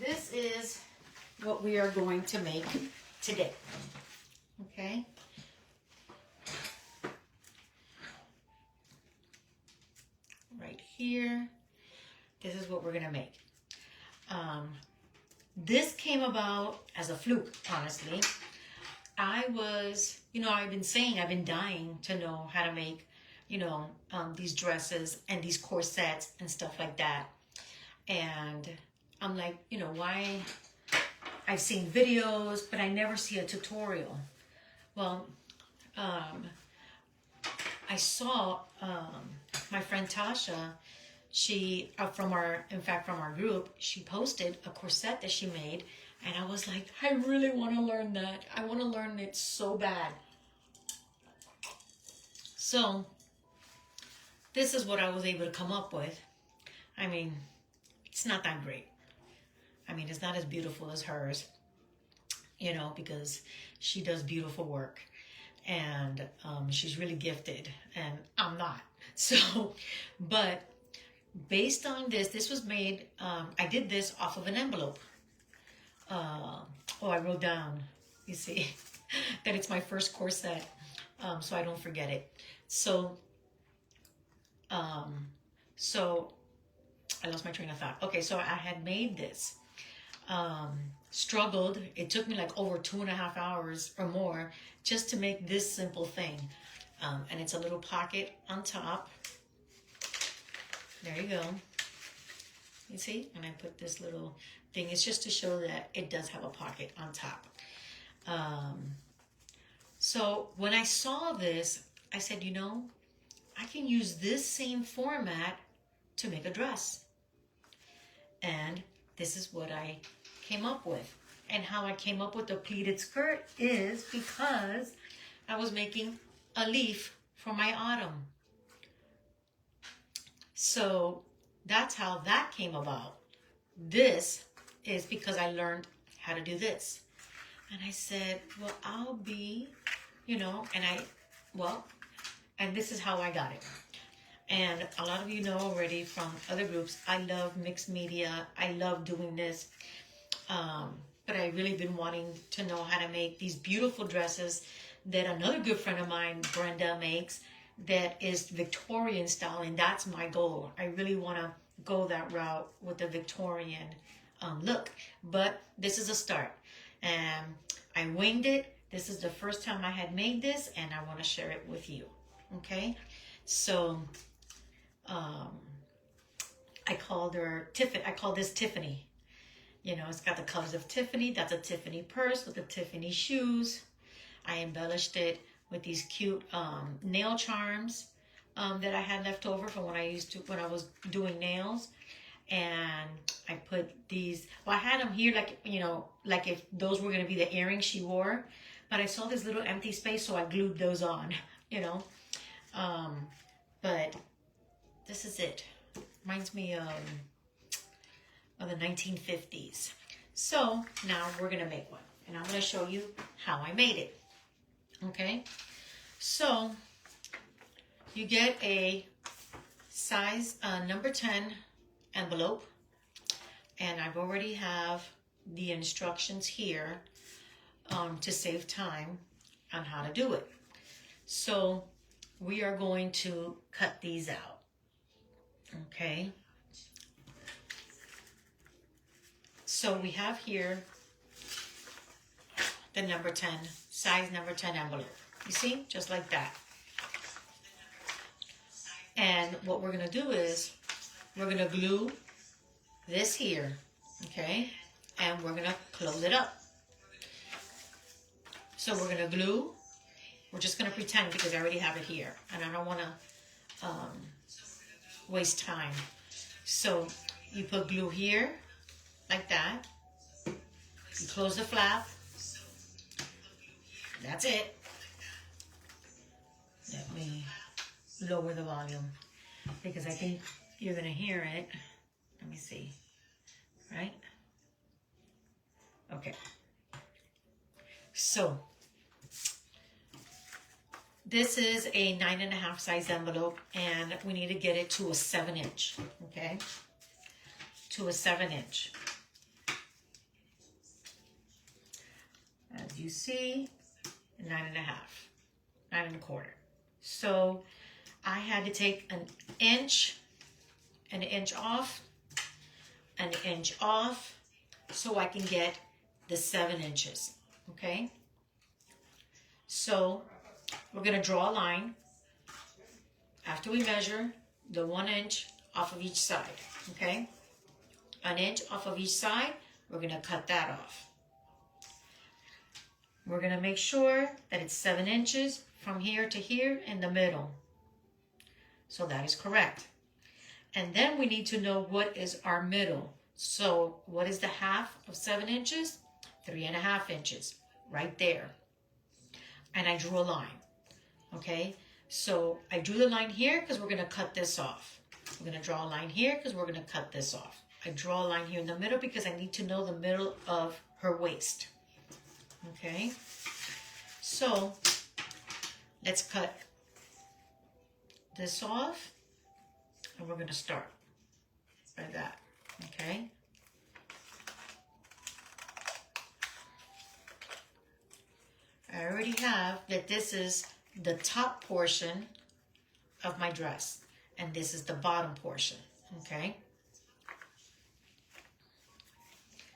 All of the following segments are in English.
this is what we are going to make today. Okay. Right here. This is what we're going to make. This came about as a fluke, honestly. I was, I've been saying I've been dying to know how to make, these dresses and these corsets and stuff like that. And I'm like, why? I've seen videos, but I never see a tutorial. Well, I saw my friend Tasha. She, from our group, she posted a corset that she made, and I was like, I really want to learn that. I want to learn it so bad. So, this is what I was able to come up with. I mean, it's not that great. I mean, it's not as beautiful as hers, because she does beautiful work, and she's really gifted, and I'm not. So, but based on this was made, I did this off of an envelope. I wrote down, you see, that it's my first corset, so I don't forget it. So I lost my train of thought. Okay, so I had made this, struggled. It took me like over 2.5 hours or more just to make this simple thing. And it's a little pocket on top. There you go. You see? And I put this little thing. It's just to show that it does have a pocket on top. So when I saw this, I said, I can use this same format to make a dress. And this is what I came up with. And how I came up with the pleated skirt is because I was making a leaf for my autumn. So that's how that came about. This is because I learned how to do this. And I said, well, I'll be, and this is how I got it. And a lot of you know already from other groups, I love mixed media. I love doing this. But I really been wanting to know how to make these beautiful dresses that another good friend of mine, Brenda, makes that is Victorian style. And that's my goal. I really want to go that route with the Victorian look. But this is a start. And I winged it. This is the first time I had made this, and I want to share it with you. Okay? So I called her Tiffany. I call this Tiffany. It's got the colors of Tiffany. That's a Tiffany purse with the Tiffany shoes. I embellished it with these cute nail charms that I had left over from when I was doing nails. And I put these, I had them here like if those were going to be the earrings she wore. But I saw this little empty space, so I glued those on, But this is it. Reminds me of the 1950s. So now we're going to make one. And I'm going to show you how I made it. Okay? So you get a size number 10 envelope. And I've already have the instructions here to save time on how to do it. So we are going to cut these out. Okay? So we have here the number 10, size number 10 envelope. You see? Just like that. And what we're going to do is we're going to glue this here. Okay? And we're going to close it up. So we're going to glue. We're just going to pretend because I already have it here. And I don't want to waste time. So you put glue here. Like that. You close the flap. That's it. Let me lower the volume because I think you're going to hear it. Let me see. Right? Okay. So, this is a 9.5 size envelope, and we need to get it to a 7-inch. Okay? To a 7-inch. as you see, 9.5, 9.25. So I had to take an inch off, an inch off, so I can get the 7 inches, okay? So we're gonna draw a line after we measure the 1 inch off of each side, okay? An inch off of each side, we're gonna cut that off. We're gonna make sure that it's 7 inches from here to here in the middle. So that is correct. And then we need to know what is our middle. So what is the half of 7 inches? 3.5 inches, right there. And I drew a line, okay? So I drew the line here because we're gonna cut this off. We're gonna draw a line here because we're gonna cut this off. I draw a line here in the middle because I need to know the middle of her waist, okay? So let's cut this off, and we're gonna start by that, okay? I already have that this is the top portion of my dress, and this is the bottom portion, okay?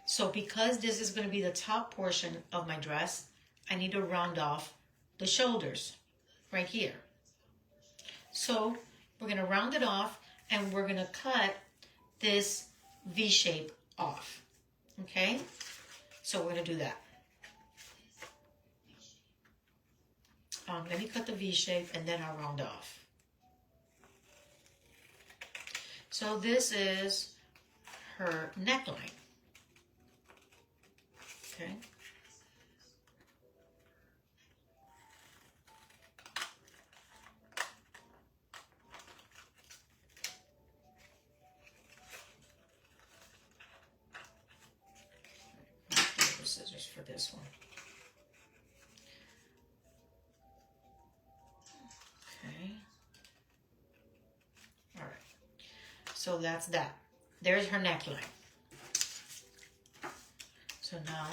So because this is going to be the top portion of my dress, I need to round off the shoulders right here. So we're going to round it off, and we're going to cut this V shape off, okay? So we're going to do that. Let me cut the V shape, and then I'll round off. So this is her neckline. Okay. The scissors for this one. Okay. All right. So that's that. There's her neckline. So now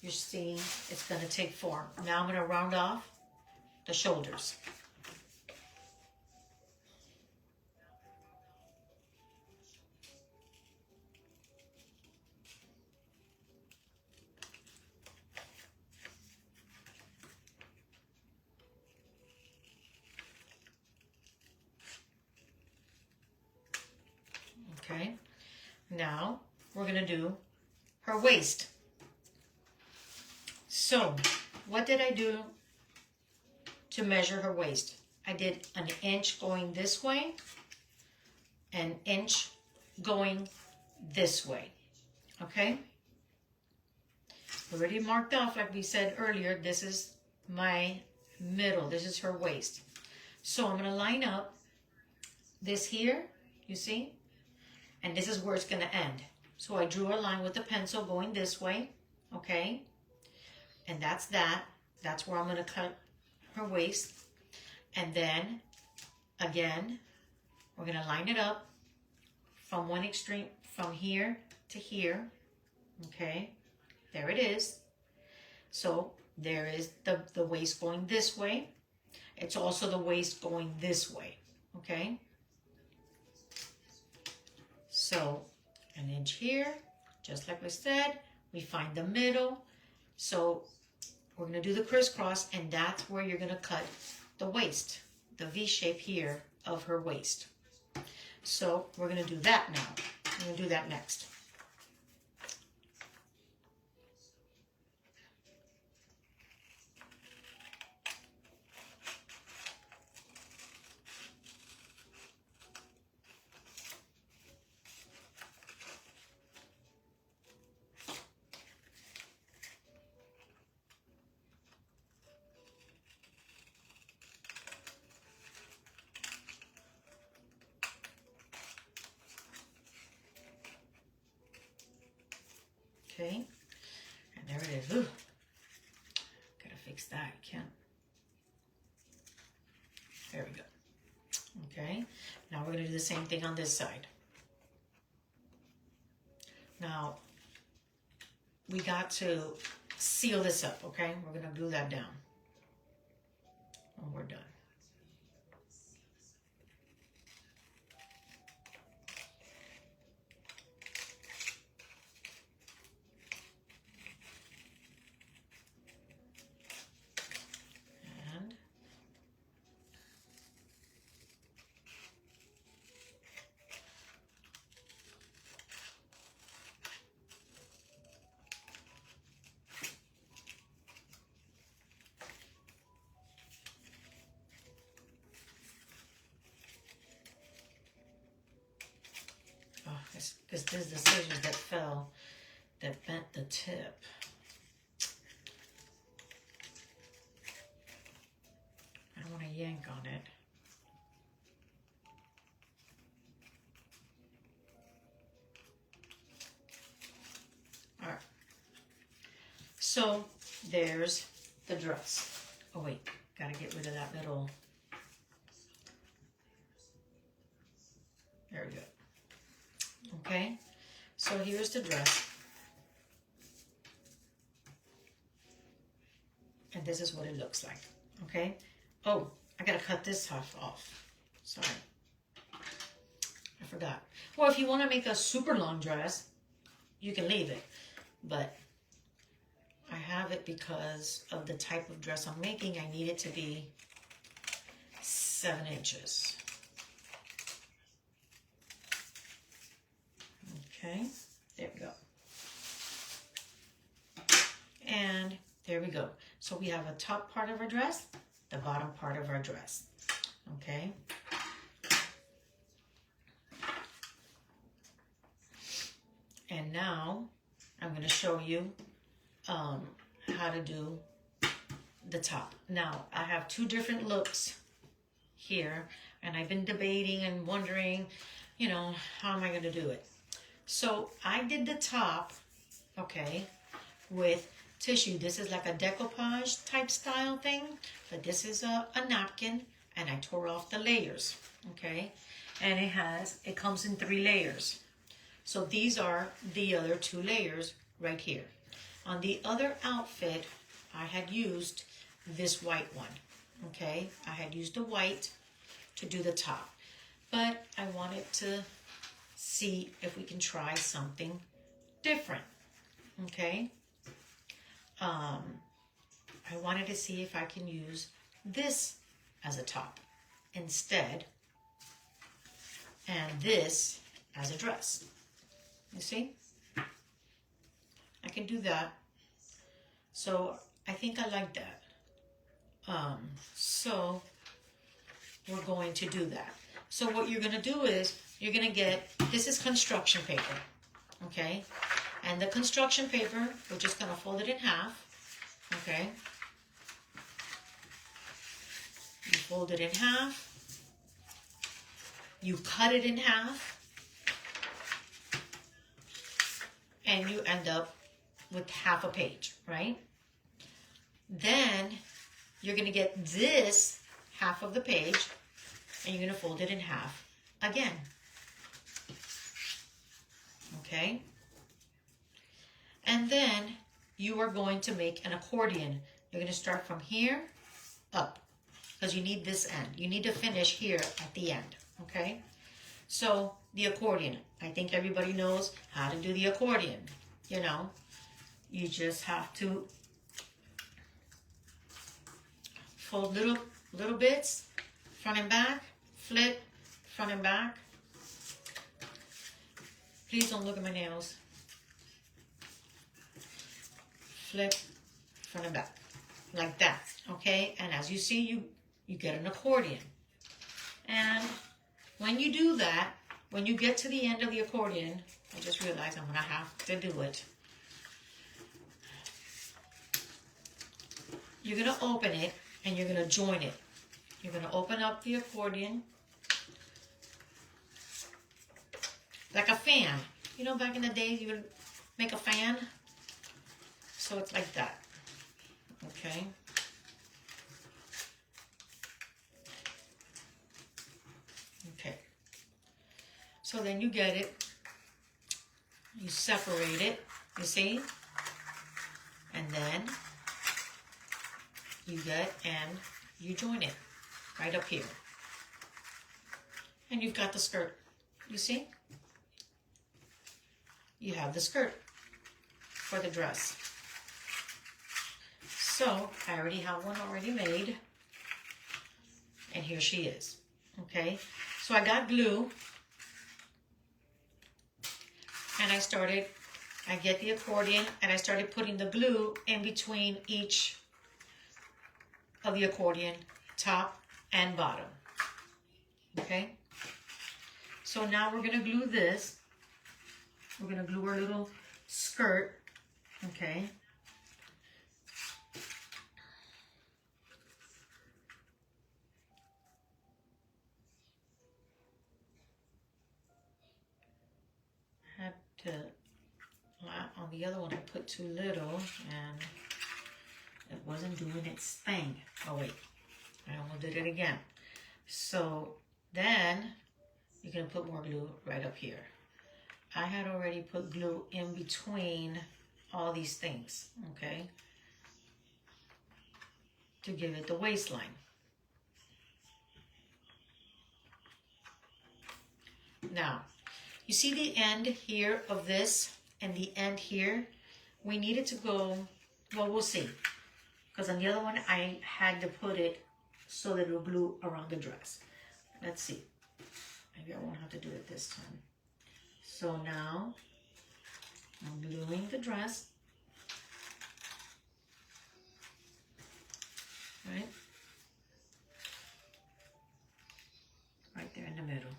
you're seeing it's going to take form. Now I'm going to round off the shoulders. Okay. Now we're going to do her waist. So, what did I do to measure her waist? I did an inch going this way, an inch going this way, okay? Already marked off, like we said earlier, this is my middle, this is her waist. So I'm gonna line up this here, you see? And this is where it's gonna end. So I drew a line with the pencil going this way, okay? And that's that. That's where I'm going to cut her waist. And then, again, we're going to line it up from one extreme, from here to here. Okay, there it is. So there is the waist going this way. It's also the waist going this way. Okay. So an inch here, just like we said, we find the middle. So we're going to do the crisscross, and that's where you're going to cut the waist, the V shape here of her waist. So we're going to do that now. We're going to do that next. Okay, and there it is. Ooh, gotta fix that. Can't. There we go. Okay, now we're gonna do the same thing on this side. Now, we got to seal this up, okay? We're gonna glue that down when we're done. And it's because there's the scissors that fell, that bent the tip. I don't want to yank on it. All right. So there's the dress. Oh wait, gotta get rid of that little. There we go. Okay, so here's the dress. And this is what it looks like, okay? Oh, I gotta cut this half off. Sorry. I forgot. Well, if you wanna make a super long dress, you can leave it. But I have it because of the type of dress I'm making. I need it to be 7 inches. Okay, there we go. And there we go. So we have a top part of our dress, the bottom part of our dress. Okay. And now I'm going to show you how to do the top. Now I have 2 different looks here, and I've been debating and wondering, you know, how am I going to do it? So I did the top, okay, with tissue. This is like a decoupage type style thing, but this is a napkin, and I tore off the layers, okay? And it comes in 3 layers. So these are the other 2 layers right here. On the other outfit, I had used this white one, okay? I had used the white to do the top, but I wanted to see if we can try something different, okay? I wanted to see if I can use this as a top instead, and this as a dress. You see? I can do that. So I think I like that. So we're going to do that. So what you're going to do is you're going to get, this is construction paper, okay? And the construction paper, we're just going to fold it in half, okay? You fold it in half. You cut it in half. And you end up with half a page, right? Then you're going to get this half of the page, and you're going to fold it in half again. Okay? And then you are going to make an accordion. You're going to start from here up, because you need this end. You need to finish here at the end, okay? So the accordion, I think everybody knows how to do the accordion. You know, you just have to fold little bits, front and back, flip, front and back. Please don't look at my nails. Flip, front and back, like that, okay? And as you see, you get an accordion. And when you do that, when you get to the end of the accordion, I just realized I'm going to have to do it. You're going to open it and you're going to join it. You're going to open up the accordion like a fan. You know, back in the day, you would make a fan. So it's like that. Okay. Okay. So then you get it. You separate it. You see? And then you get and you join it right up here. And you've got the skirt. You see? You have the skirt for the dress. So I already have one already made. And here she is. Okay? So I got glue. And I get the accordion and I started putting the glue in between each of the accordion, top and bottom. Okay? So now we're going to glue this. We're going to glue our little skirt. Okay? I had to, on the other one I put too little and it wasn't doing its thing. Oh wait, I almost did it again. So then you can put more glue right up here. I had already put glue in between all these things, okay, to give it the waistline. Now, you see the end here of this and the end here? We need it to go, well, we'll see. Because on the other one, I had to put it so that it'll glue around the dress. Let's see. Maybe I won't have to do it this time. So now, I'm gluing the dress. Right? Right there in the middle.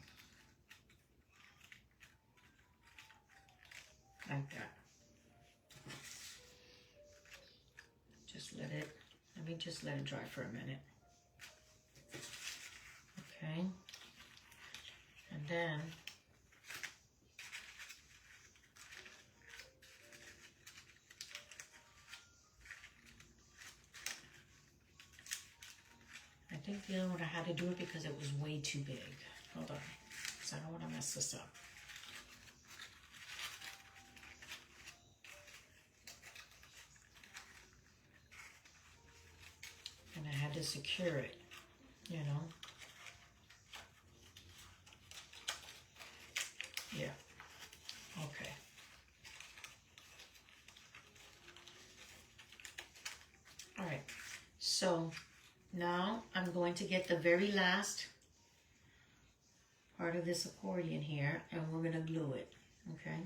Like that. Let me just let it dry for a minute. Okay. And then I think the other one I had to do it because it was way too big. Hold on. Because I don't want to mess this up. And I had to secure it, you know. Yeah. Okay. All right. So now I'm going to get the very last part of this accordion here and we're going to glue it, okay?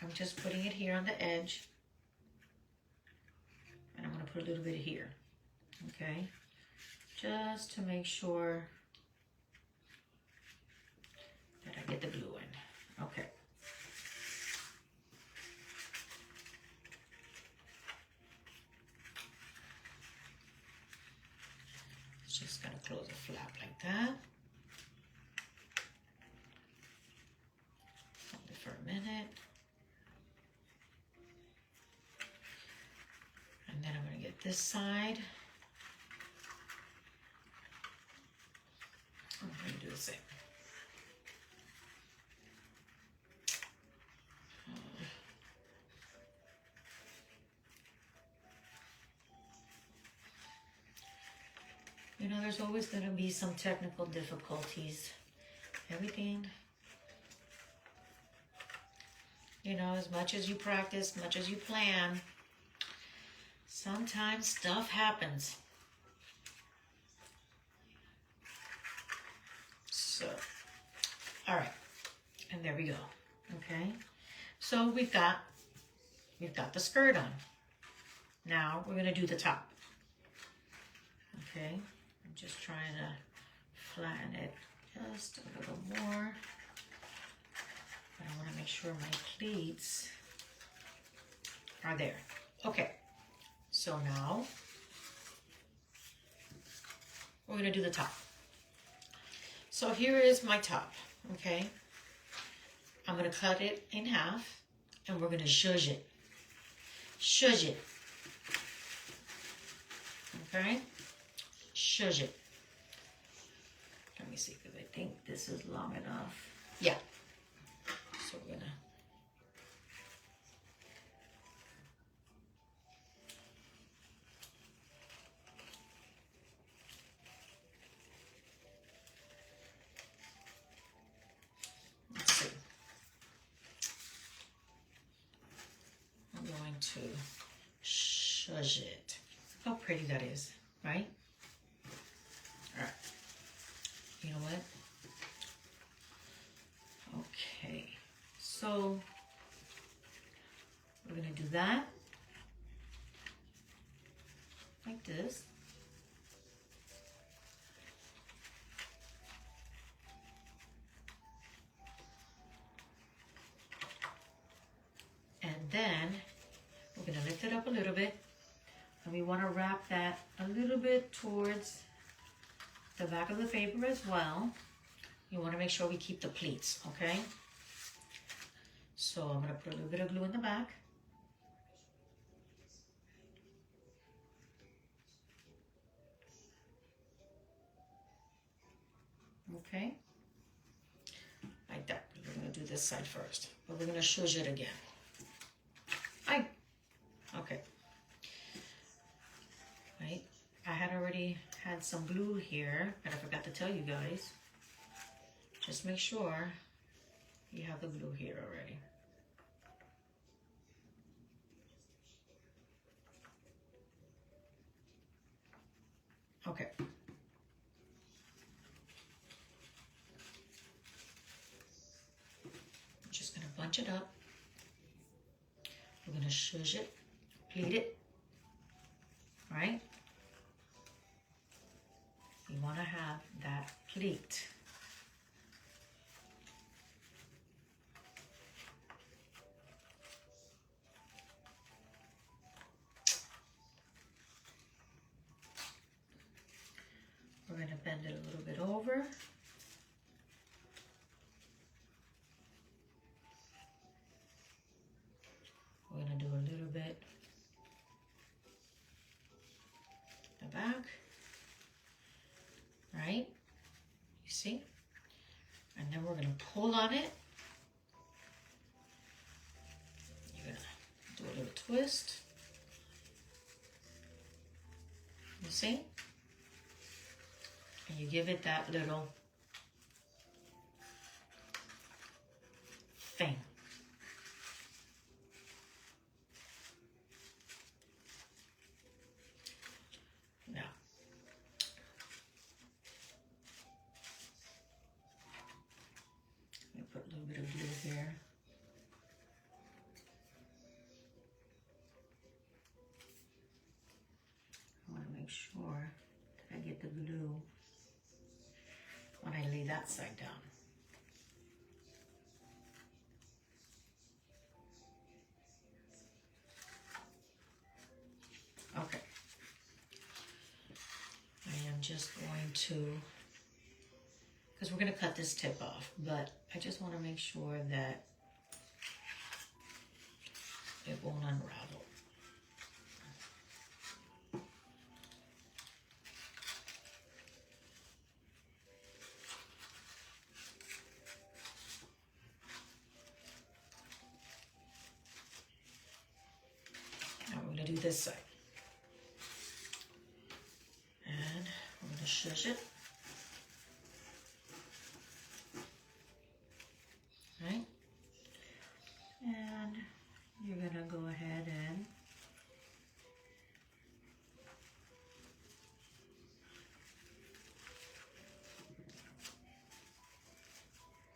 I'm just putting it here on the edge. And I'm going to put a little bit here, okay? Just to make sure that I get the glue in, okay. Just going to close the flap like that. Hold it for a minute. And then I'm going to get this side. I'm going to do the same. You know, there's always going to be some technical difficulties. Everything, you know, as much as you practice, much as you plan, sometimes stuff happens. So, all right, and there we go. Okay, so we've got the skirt on. Now we're gonna do the top. Okay, I'm just trying to flatten it just a little more. But I want to make sure my pleats are there. Okay. So now, we're going to do the top. So here is my top, okay? I'm going to cut it in half, and we're going to zhuzh it. Zhuzh it. Okay? Zhuzh it. Let me see, because I think this is long enough. Yeah. So we're gonna. Let's see. I'm going to shush it. How pretty that is, right? All right. You know what? Okay. So we're gonna do that like this. And then we're gonna lift it up a little bit, and we wanna wrap that a little bit towards the back of the paper as well. You wanna make sure we keep the pleats, okay? So I'm gonna put a little bit of glue in the back. Okay, like that. We're gonna do this side first, but we're gonna shush it again. Okay. Right, I had already had some glue here, but I forgot to tell you guys. Just make sure you have the glue here already. Okay. I'm just gonna bunch it up. We're gonna shush it, pleat it, right? You wanna have that pleat. We're gonna bend it a little bit over. We're gonna do a little bit the back, right? You see? And then we're gonna pull on it. You're gonna do a little twist. You see? And you give it that little thing. Now, let me put a little bit of glue here. I want to make sure that I get the glue when I lay that side down. Okay. I am just going to, because we're going to cut this tip off, but I just want to make sure that it won't unravel. Now we're going to do this side. And we're going to shush it. Right? And you're going to go ahead and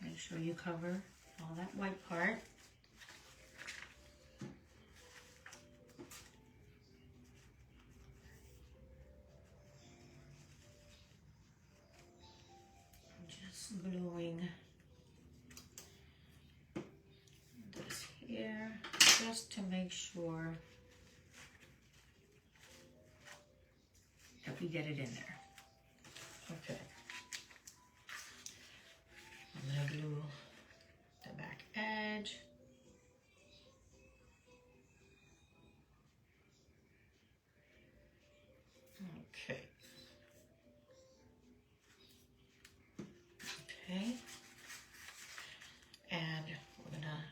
make sure you cover all that white part. Just gluing this here just to make sure that we get it in there. Okay. I'm going to glue the back edge. Okay. Okay. And we're gonna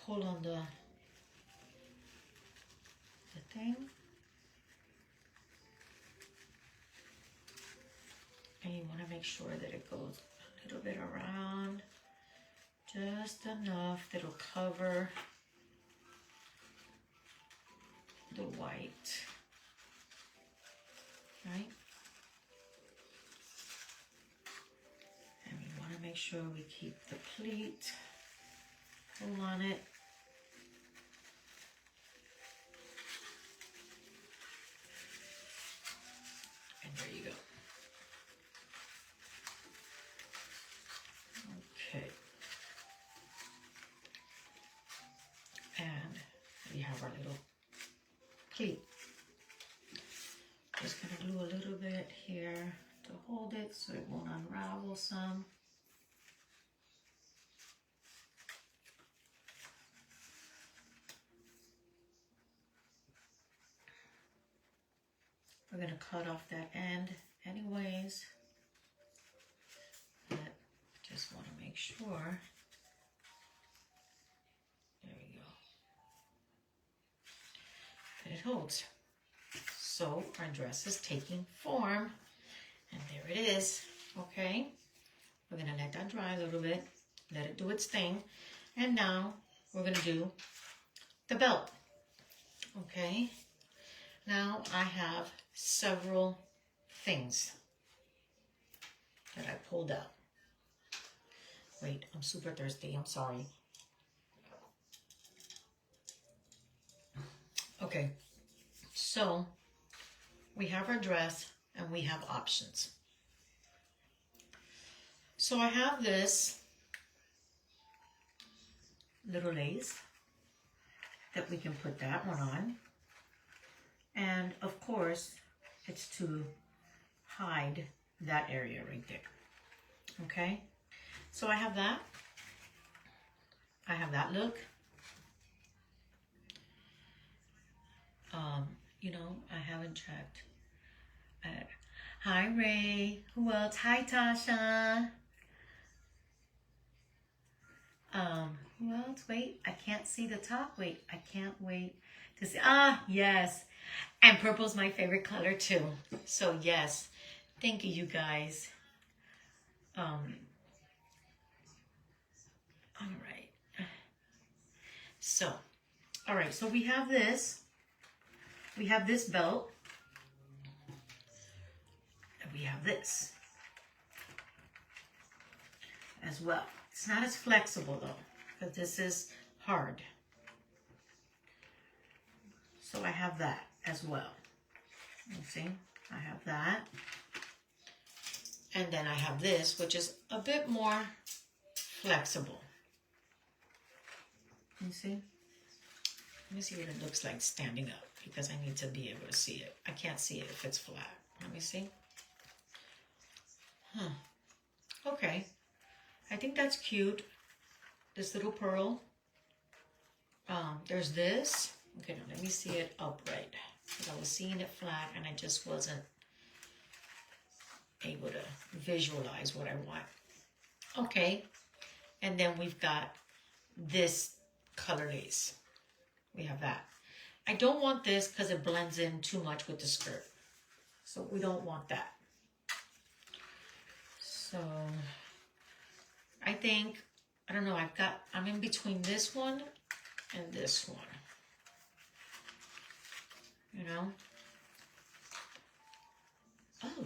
pull on the thing. And you want to make sure that it goes a little bit around, just enough that it'll cover the white, right? And we want to make sure we keep the pleat, pull on it. And there you go. Okay. And we have our little pleat. Just gonna glue a little bit here to hold it so it won't unravel some. We're gonna cut off that end anyways, but just want to make sure. There we go. That it holds. So our dress is taking form, and there it is. Okay, we're gonna let that dry a little bit, let it do its thing, and now we're gonna do the belt. Okay, now I have several things that I pulled out. Wait, I'm super thirsty, I'm sorry. Okay, so we have our dress and we have options. So I have this little lace that we can put that one on. And of course, it's to hide that area right there. Okay, so I have that. I have that look. You know, I haven't checked. Hi, Ray. Who else? Hi, Tasha. Who else? Wait, I can't see the top. Wait, I can't wait to see. Ah, yes. And purple's my favorite color too. So yes, thank you, you guys. All right. So, all right. So we have this. We have this belt. And we have this as well. It's not as flexible though, because this is hard. So I have that as well. You see, I have that. And then I have this, which is a bit more flexible. You see? Let me see what it looks like standing up, because I need to be able to see it. I can't see it if it's flat. Let me see. Okay. I think that's cute. This little pearl. There's this. Okay, now let me see it upright. Because I was seeing it flat and I just wasn't able to visualize what I want. Okay. And then we've got this color lace. We have that. I don't want this because it blends in too much with the skirt. So we don't want that. So I think, I don't know, I'm in between this one and this one. You know? Oh.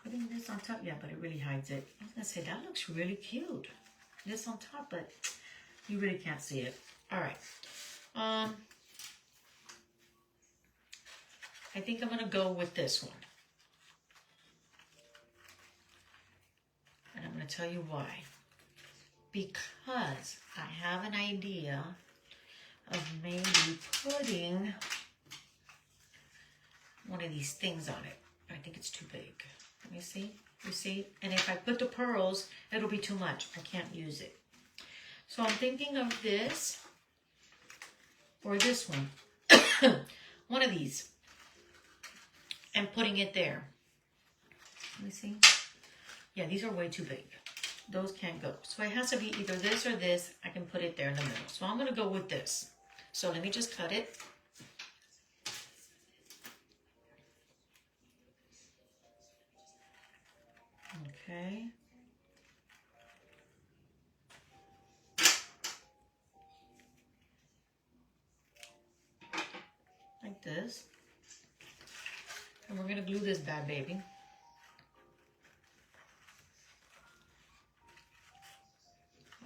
Putting this on top, yeah, but it really hides it. I was gonna say, that looks really cute. This on top, but you really can't see it. All right. I think I'm gonna go with this one. And I'm gonna tell you why. Because I have an idea of maybe putting one of these things on it. I think it's too big. Let me see. You see? And if I put the pearls, it'll be too much. I can't use it. So I'm thinking of this or this one. One of these. And putting it there. Let me see. Yeah, these are way too big. Those can't go. So it has to be either this or this. I can put it there in the middle. So I'm going to go with this. So let me just cut it. Okay. Like this. And we're going to glue this bad baby.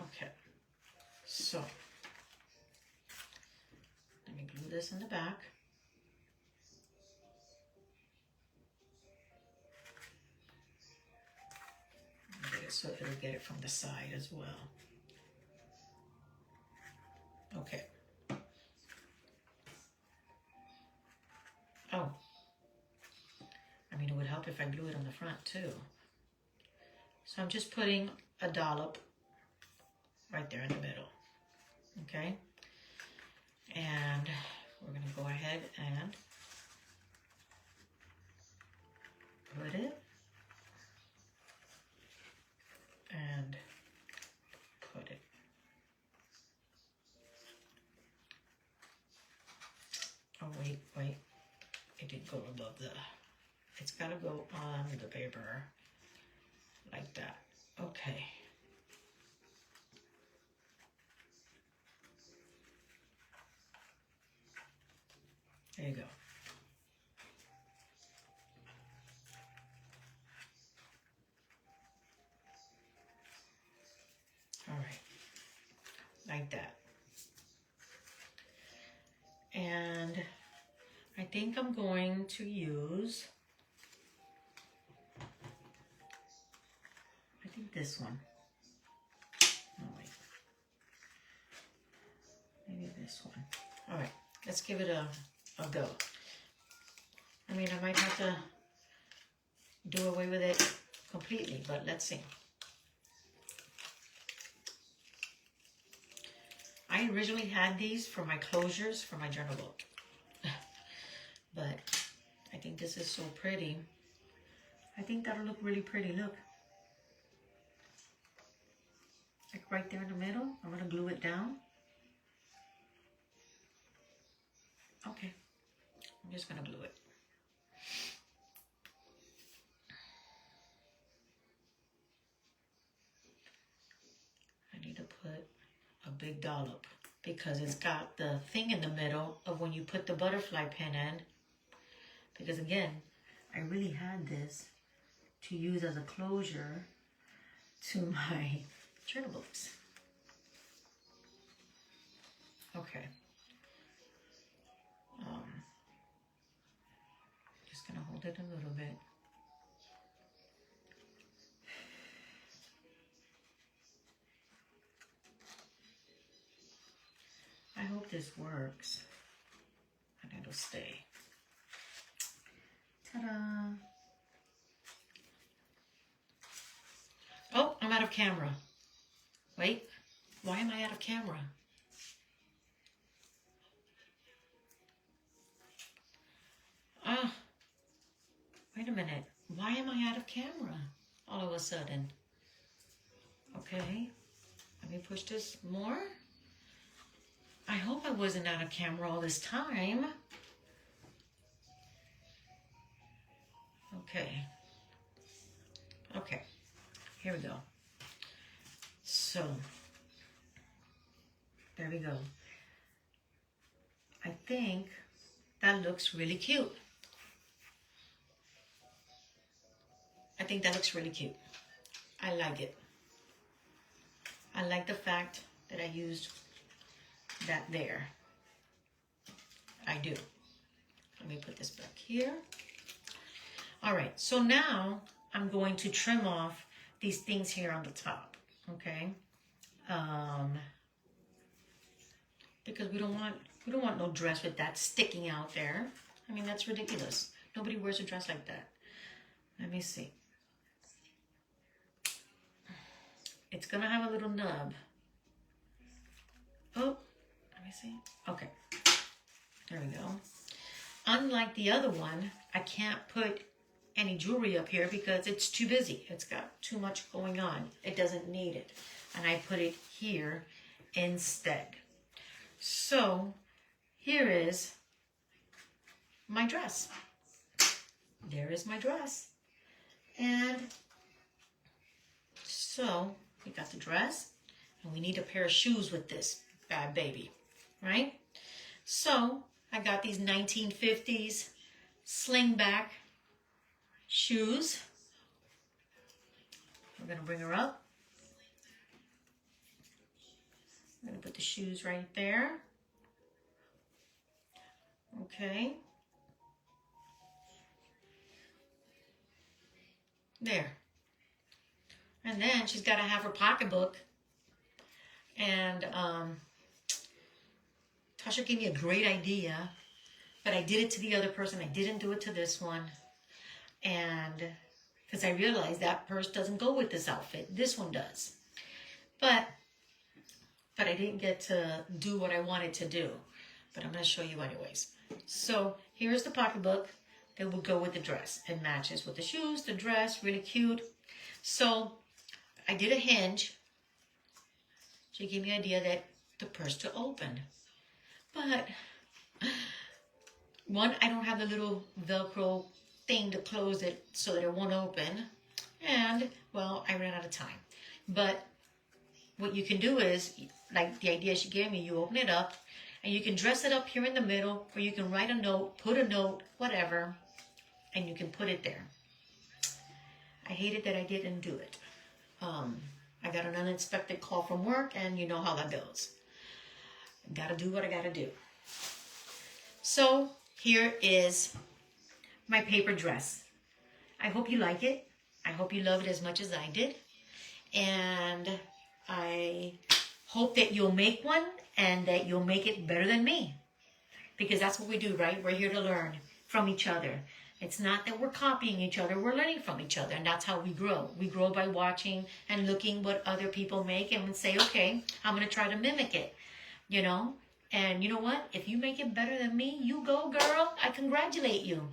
Okay. So, let me glue this in the back. So it'll get it from the side as well. Okay. Oh. I mean, it would help if I glue it on the front too. So I'm just putting a dollop right there in the middle. Okay. And we're going to go ahead and put it and put it. Oh, wait. It didn't go above the, it's got to go on the paper like that. Okay. There you go. All right. Like that. And I think I'm going to use, I think this one. Oh, wait. Maybe this one. All right, let's give it a go. I mean, I might have to do away with it completely, but let's see. I originally had these for my closures for my journal book. But I think this is so pretty. I think that'll look really pretty. Look. Like right there in the middle. I'm going to glue it down. Okay. I'm just going to glue it. I need to put a big dollop because it's got the thing in the middle of when you put the butterfly pin in. Because again, I really had this to use as a closure to my journal books. Okay. Just gonna hold it a little bit. I hope this works and it'll stay. Ta-da! Oh, I'm out of camera. Wait, why am I out of camera? Wait a minute. Why am I out of camera all of a sudden? Okay, let me push this more. I hope I wasn't out of camera all this time. Okay, here we go. So, there we go. I think that looks really cute. I think that looks really cute. I like it. I like the fact that I used that there. I do. Let me put this back here. All right, so now I'm going to trim off these things here on the top, okay? Because we don't want no dress with that sticking out there. I mean, that's ridiculous. Nobody wears a dress like that. Let me see. It's gonna have a little nub. Oh, let me see. Okay, there we go. Unlike the other one, I can't put any jewelry up here because it's too busy. It's got too much going on. It doesn't need it. And I put it here instead. So here is my dress. There is my dress. And so we got the dress, and we need a pair of shoes with this bad baby, right? So I got these 1950s slingback shoes. We're going to bring her up. I'm going to put the shoes right there. Okay. There. And then she's got to have her pocketbook. And Tasha gave me a great idea, but I did it to the other person. I didn't do it to this one. And because I realized that purse doesn't go with this outfit. This one does. But I didn't get to do what I wanted to do. But I'm going to show you anyways. So here's the pocketbook that will go with the dress. It matches with the shoes, the dress, really cute. So I did a hinge. She gave me the idea that the purse to open. But one, I don't have the little Velcro thing to close it so that it won't open. And, well, I ran out of time. But what you can do is, like the idea she gave me, you open it up and you can dress it up here in the middle, or you can write a note, put a note, whatever, and you can put it there. I hated that I didn't do it. I got an unexpected call from work, and you know how that goes. Gotta do what I gotta do. So here is my paper dress. I hope you like it. I hope you love it as much as I did. And I hope that you'll make one and that you'll make it better than me. Because that's what we do, right? We're here to learn from each other. It's not that we're copying each other. We're learning from each other. And that's how we grow. We grow by watching and looking what other people make and say, okay, I'm going to try to mimic it. You know? And you know what? If you make it better than me, you go, girl. I congratulate you.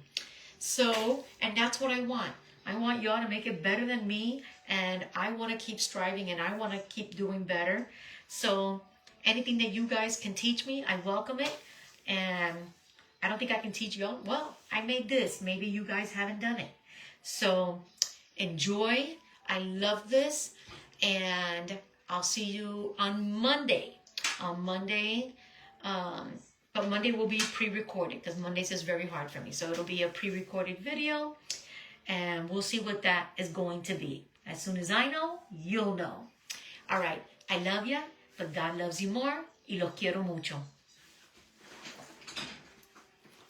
So, and that's what I want. I want y'all to make it better than me. And I want to keep striving and I want to keep doing better. So anything that you guys can teach me, I welcome it. And I don't think I can teach y'all. Well, I made this. Maybe you guys haven't done it. So enjoy. I love this. And I'll see you on Monday. On Monday. But Monday will be pre-recorded because Mondays is very hard for me. So it'll be a pre-recorded video. And we'll see what that is going to be. As soon as I know, you'll know. All right. I love you, but God loves you more. Y lo quiero mucho.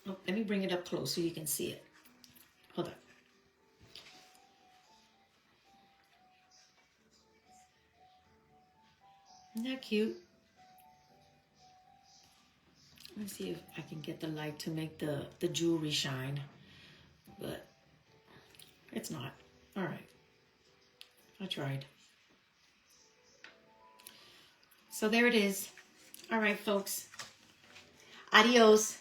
Oh, let me bring it up close so you can see it. Hold on. Isn't that cute? Let me see if I can get the light to make the jewelry shine. But it's not. All right. I tried. So there it is. All right, folks. Adios.